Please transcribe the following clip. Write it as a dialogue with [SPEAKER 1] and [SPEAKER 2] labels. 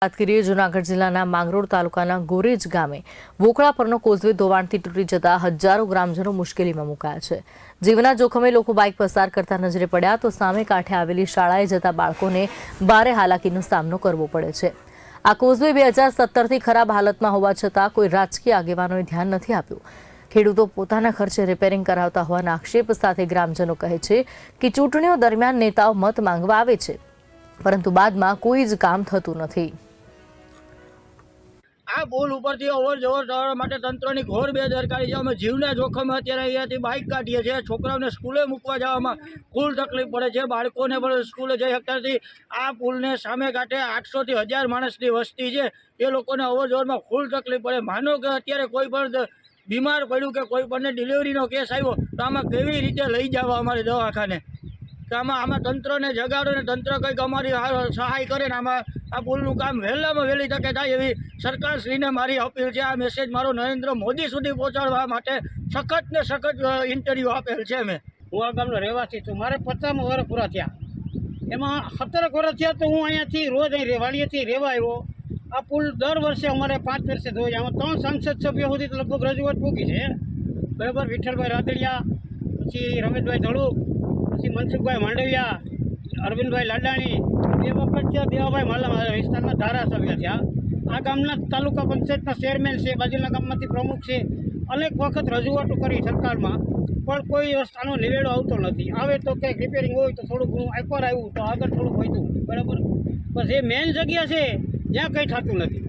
[SPEAKER 1] વાત કરીએ જૂનાગઢ જિલ્લાના માંગરોળ તાલુકાના ગોરેજ ગામે વોકળા પરનો કોઝવે ધોવાણથી તૂટી જતા હજારો ગ્રામજનો મુશ્કેલીમાં મુકાયા છે। જીવના જોખમે લોકો બાઇક પસાર કરતા નજરે પડ્યા તો સામે કાંઠે આવેલી શાળાએ જતા બાળકોને ભારે હાલાકીનો સામનો કરવો પડે છે। આ કોઝવે 2017થી ખરાબ હાલતમાં હોવા છતાં કોઈ રાજકીય આગેવાનોએ ધ્યાન નથી આપ્યું। ખેડૂતો પોતાના ખર્ચે રિપેરિંગ કરાવતા હોવાના આક્ષેપ સાથે ગ્રામજનો કહે છે કે ચૂંટણીઓ દરમિયાન નેતાઓ મત માંગવા આવે છે, પરંતુ બાદમાં કોઈ જ કામ થતું નથી।
[SPEAKER 2] આ પુલ ઉપરથી અવર જવર કરવા માટે તંત્રની ઘોર બેદરકારી છે। અમે જીવના જોખમે અત્યારે અહીંયાથી બાઇક કાઢીએ છીએ। છોકરાઓને સ્કૂલે મૂકવા જવામાં ફૂલ તકલીફ પડે છે। બાળકોને પણ સ્કૂલે જઈ શકતા નથી। આ પુલને સામે કાંઠે 800 થી 1000 માણસની વસ્તી છે। એ લોકોને અવર જવરમાં ફૂલ તકલીફ પડે। માનો કે અત્યારે કોઈ પણ બીમાર પડ્યું કે કોઈ પણ ડિલિવરીનો કેસ આવ્યો તો આમાં કેવી રીતે લઈ જવા અમારે દવાખાને? કે આમાં તંત્રને જગાડો ને તંત્ર કંઈક અમારી સહાય કરે ને આમાં આ પુલનું કામ વહેલામાં વહેલી તકે થાય એવી સરકારશ્રીને મારી અપીલ છે। આ મેસેજ મારો નરેન્દ્ર મોદી સુધી પહોંચાડવા માટે સખત ને સખત ઇન્ટરવ્યૂ આપેલ છે। મેં
[SPEAKER 3] હું આ ગામનો રહેવાસી છું। મારે 50 વર્ષ પૂરા થયા। એમાં 17 વર્ષ થયા તો હું અહીંયાથી રોજ અહીં વાડીએથી રહેવા આવ્યો। આ પુલ દર વર્ષે અમારે 5 વર્ષે ધોઈ જાય। આમાં 3 સાંસદ સભ્યો સુધી લગભગ રજૂઆત મૂકી છે, બરાબર। વિઠ્ઠલભાઈ રાદડિયા, પછી રમેશભાઈ ધળુક, પછી મનસુખભાઈ માંડવિયા, અરવિંદભાઈ લાડાણી, એ વખત છે દેવાભાઈ માલા વિસ્તારના ધારાસભ્ય થયા। આ ગામના તાલુકા પંચાયતના ચેરમેન છે, બાજુના ગામમાંથી પ્રમુખ છે। અનેક વખત રજૂઆતો કરી સરકારમાં, પણ કોઈ આનો નિવેડો આવતો નથી। આવે તો કંઈક રિપેરિંગ હોય તો થોડું ઘણું એકવાર આવ્યું તો આગળ થોડુંક વધ્યું, બરાબર। બસ એ મેઇન જગ્યા છે જ્યાં કંઈ થતું નથી।